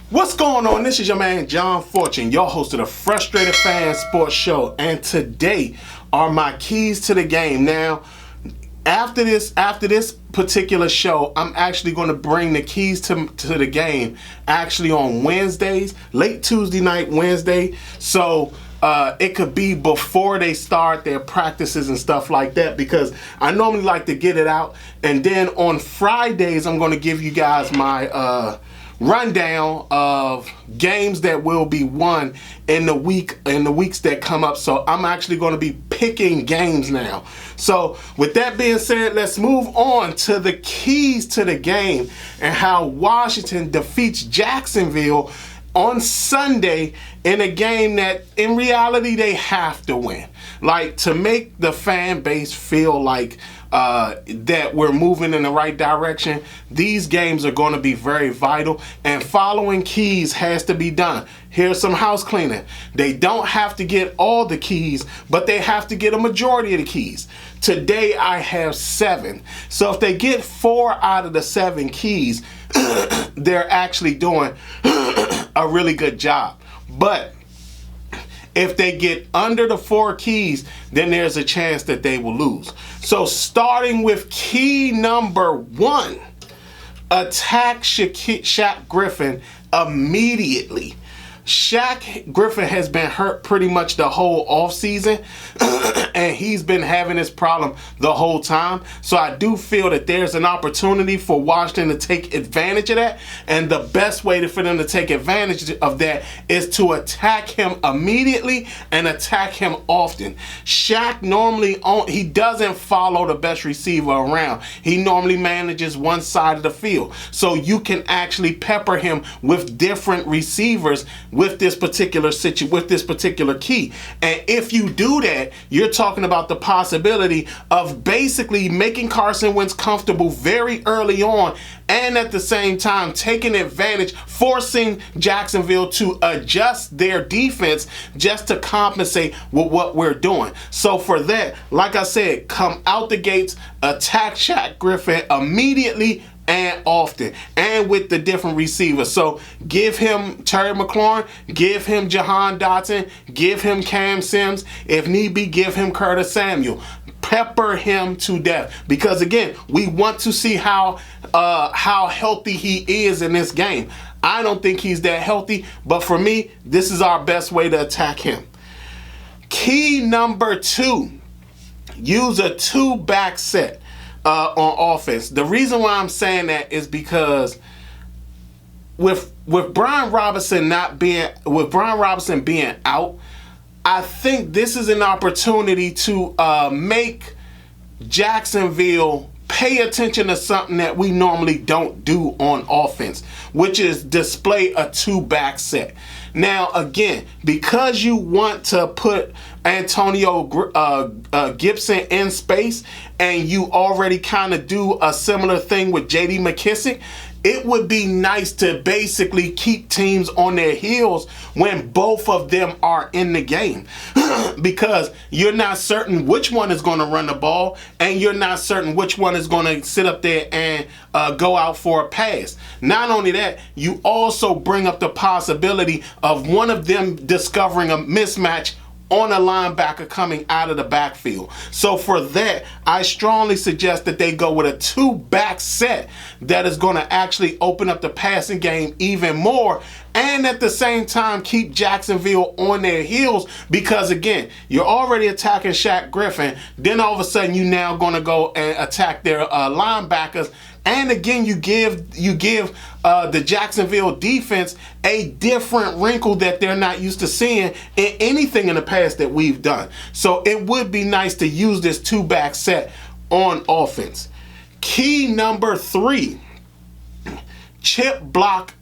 What's going on? This is your man John Fortune, your host of the Frustrated Fan Sports Show, and today are my keys to the game. Now, after this particular show, I'm actually going to bring the keys to the game actually on Wednesdays, late Tuesday night, Wednesday. So it could be before they start their practices and stuff like that, because I normally like to get it out. And then on Fridays, I'm going to give you guys my rundown of games that will be won in the weeks that come up. So I'm actually going to be picking games now. So with that being said, let's move on to the keys to the game and how Washington defeats Jacksonville on Sunday in a game that in reality they have to win. Like, to make the fan base feel like that we're moving in the right direction, these games are going to be very vital, and following keys has to be done. Here's some house cleaning. They don't have to get all the keys, but they have to get a majority of the keys. Today I have 7. So if they get 4 out of the 7 keys, they're actually doing a really good job. But if they get under the 4 keys, then there's a chance that they will lose. So starting with key number 1, attack Shaq Griffin immediately. Shaq Griffin has been hurt pretty much the whole offseason, and he's been having this problem the whole time. So I do feel that there's an opportunity for Washington to take advantage of that, and the best way for them to take advantage of that is to attack him immediately and attack him often. Shaq normally he doesn't follow the best receiver around. He normally manages one side of the field. So you can actually pepper him with different receivers with this particular key. And if you do that, you're talking about the possibility of basically making Carson Wentz comfortable very early on, and at the same time taking advantage, forcing Jacksonville to adjust their defense just to compensate with what we're doing. So for that, like I said, come out the gates, attack Shaq Griffin immediately and often, and with the different receivers. So give him Terry McLaurin, give him Jahan Dotson, give him Cam Sims, if need be, give him Curtis Samuel. Pepper him to death, because again, we want to see how healthy he is in this game. I don't think he's that healthy, but for me, this is our best way to attack him. Key number 2, use a 2-back set on offense. The reason why I'm saying that is because with Brian Robinson being out, I think this is an opportunity to make Jacksonville pay attention to something that we normally don't do on offense, which is display a 2-back set. Now, again, because you want to put Antonio Gibson in space, and you already kind of do a similar thing with J.D. McKissick, it would be nice to basically keep teams on their heels when both of them are in the game, because you're not certain which one is going to run the ball, and you're not certain which one is going to sit up there and go out for a pass. Not only that, you also bring up the possibility of one of them discovering a mismatch on a linebacker coming out of the backfield. So for that, I strongly suggest that they go with a 2-back set that is going to actually open up the passing game even more, and at the same time keep Jacksonville on their heels, because again, you're already attacking Shaq Griffin, then all of a sudden you now going to go and attack their linebackers. And again, you give the Jacksonville defense a different wrinkle that they're not used to seeing in anything in the past that we've done. So it would be nice to use this 2-back set on offense. Key number 3, chip block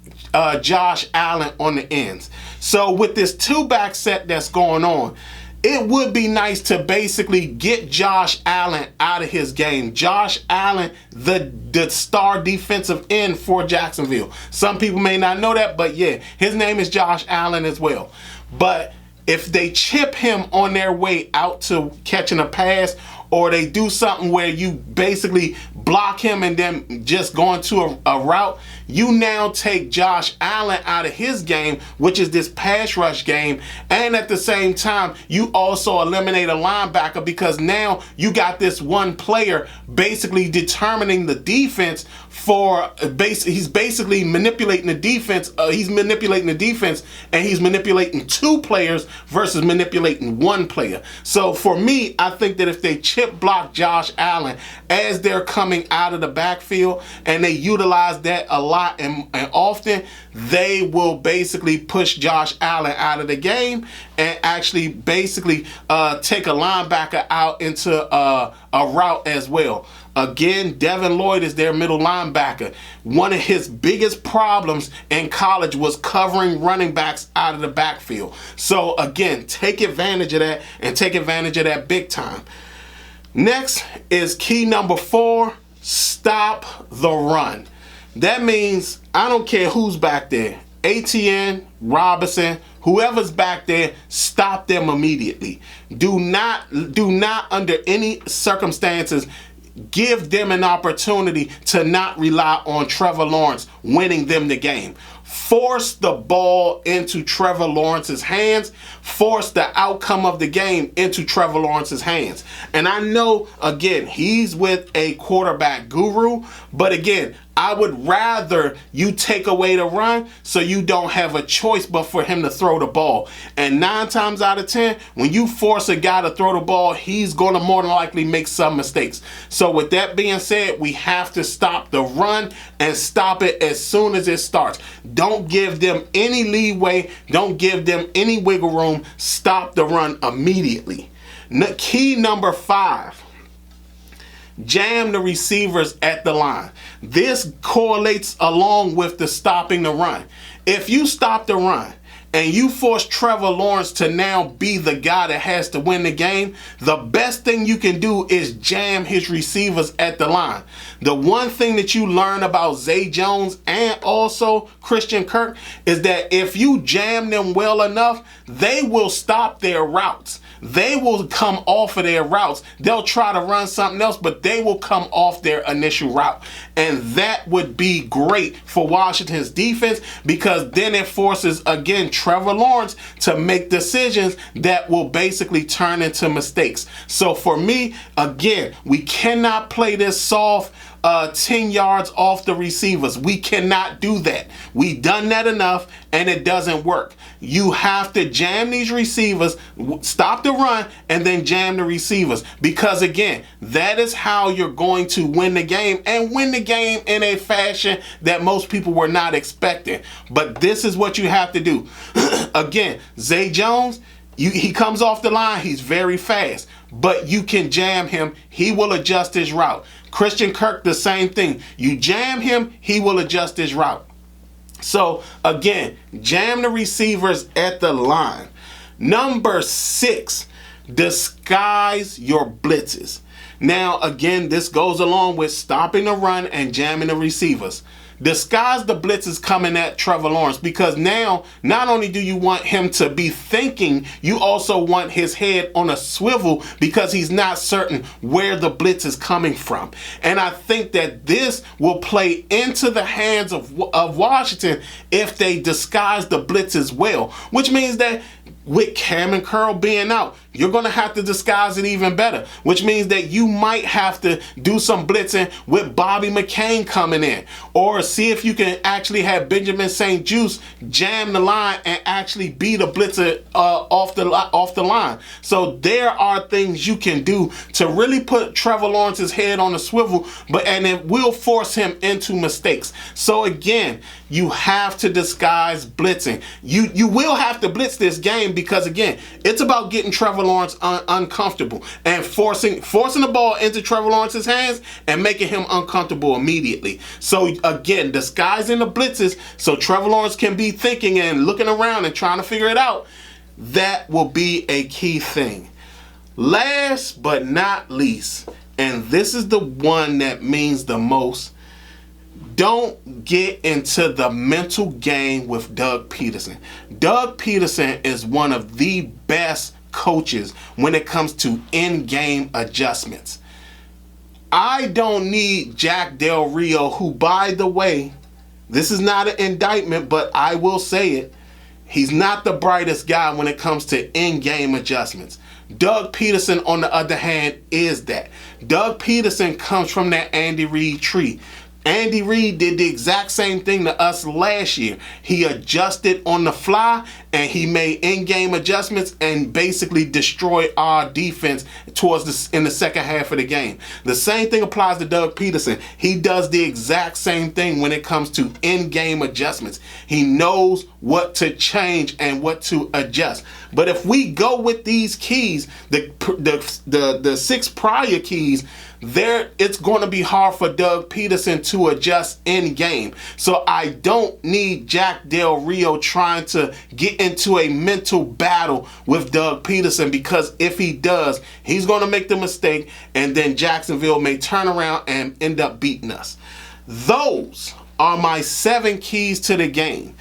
Josh Allen on the ends. So with this 2-back set that's going on, it would be nice to basically get Josh Allen out of his game. Josh Allen, the star defensive end for Jacksonville. Some people may not know that, but yeah, his name is Josh Allen as well. But if they chip him on their way out to catching a pass, or they do something where you basically block him and then just going to a route, you now take Josh Allen out of his game, which is this pass rush game, and at the same time, you also eliminate a linebacker because now you got this one player basically determining the defense for he's basically manipulating the defense. He's manipulating the defense, and he's manipulating two players versus manipulating one player. So for me, I think that if they chip block Josh Allen as they're coming out of the backfield and they utilize that a lot and often, they will basically push Josh Allen out of the game and actually basically take a linebacker out into a route as well. Again, Devin Lloyd is their middle linebacker. One of his biggest problems in college was covering running backs out of the backfield. So again, take advantage of that and take advantage of that big time. Next is key number 4, stop the run. That means I don't care who's back there. ATN, Robinson, whoever's back there, stop them immediately. Do not under any circumstances give them an opportunity to not rely on Trevor Lawrence winning them the game. Force the ball into Trevor Lawrence's hands. Force the outcome of the game into Trevor Lawrence's hands. And I know, again, he's with a quarterback guru, but again, I would rather you take away the run so you don't have a choice but for him to throw the ball. And 9 times out of 10, when you force a guy to throw the ball, he's going to more than likely make some mistakes. So with that being said, we have to stop the run and stop it as soon as it starts. Don't give them any leeway. Don't give them any wiggle room. Stop the run immediately. Key number 5. Jam the receivers at the line. This correlates along with the stopping the run. If you stop the run and you force Trevor Lawrence to now be the guy that has to win the game, the best thing you can do is jam his receivers at the line. The one thing that you learn about Zay Jones and also Christian Kirk is that if you jam them well enough, they will stop their routes. They will come off of their routes. They'll try to run something else, but they will come off their initial route. And that would be great for Washington's defense because then it forces, again, Trevor Lawrence to make decisions that will basically turn into mistakes. So for me, again, we cannot play this soft 10 yards off the receivers. We cannot do that. We've done that enough and it doesn't work. You have to jam these receivers, stop the run, and then jam the receivers. Because again, that is how you're going to win the game and win the game in a fashion that most people were not expecting. But this is what you have to do. Again, Zay Jones, he comes off the line, he's very fast, but you can jam him, he will adjust his route. Christian Kirk, the same thing. You jam him, he will adjust his route. So again, jam the receivers at the line. Number 6, disguise your blitzes. Now again, this goes along with stopping the run and jamming the receivers. Disguise the blitzes coming at Trevor Lawrence because now not only do you want him to be thinking, you also want his head on a swivel because he's not certain where the blitz is coming from. And I think that this will play into the hands of Washington if they disguise the blitzes well, which means that with Cameron Curl being out, you're going to have to disguise it even better, which means that you might have to do some blitzing with Bobby McCain coming in, or see if you can actually have Benjamin St. Juste jam the line and actually be the blitzer off the line. So there are things you can do to really put Trevor Lawrence's head on a swivel, and it will force him into mistakes. So again, you have to disguise blitzing. You will have to blitz this game because again, it's about getting Trevor Lawrence uncomfortable and forcing the ball into Trevor Lawrence's hands and making him uncomfortable immediately. So again, disguising the blitzes so Trevor Lawrence can be thinking and looking around and trying to figure it out. That will be a key thing. Last but not least, and this is the one that means the most, don't get into the mental game with Doug Peterson. Doug Peterson is one of the best coaches when it comes to in-game adjustments. I don't need Jack Del Rio, who, by the way, this is not an indictment, but I will say it. He's not the brightest guy when it comes to in-game adjustments. Doug Peterson, on the other hand, is that. Doug Peterson comes from that Andy Reid tree. Andy Reid did the exact same thing to us last year. He adjusted on the fly and he made in-game adjustments and basically destroyed our defense in the second half of the game. The same thing applies to Doug Peterson. He does the exact same thing when it comes to in-game adjustments. He knows what to change and what to adjust. But if we go with these keys, the 6 prior keys, it's going to be hard for Doug Peterson to adjust in game. So I don't need Jack Del Rio trying to get into a mental battle with Doug Peterson, because if he does, he's going to make the mistake and then Jacksonville may turn around and end up beating us. Those are my 7 keys to the game.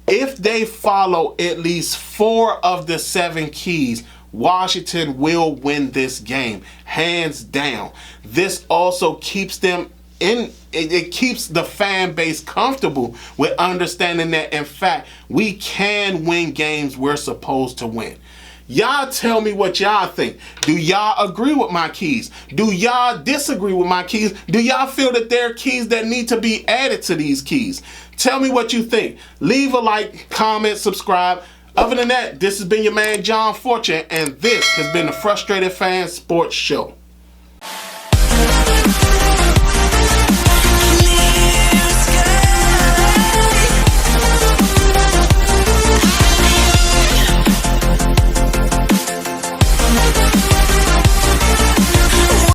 If they follow at least 4 of the 7 keys, Washington will win this game, hands down. This also keeps them in, it keeps the fan base comfortable with understanding that, in fact, we can win games we're supposed to win. Y'all tell me what y'all think. Do y'all agree with my keys? Do y'all disagree with my keys? Do y'all feel that there are keys that need to be added to these keys? Tell me what you think. Leave a like, comment, subscribe. Other than that, this has been your man John Fortune, and this has been the Frustrated Fan Sports Show.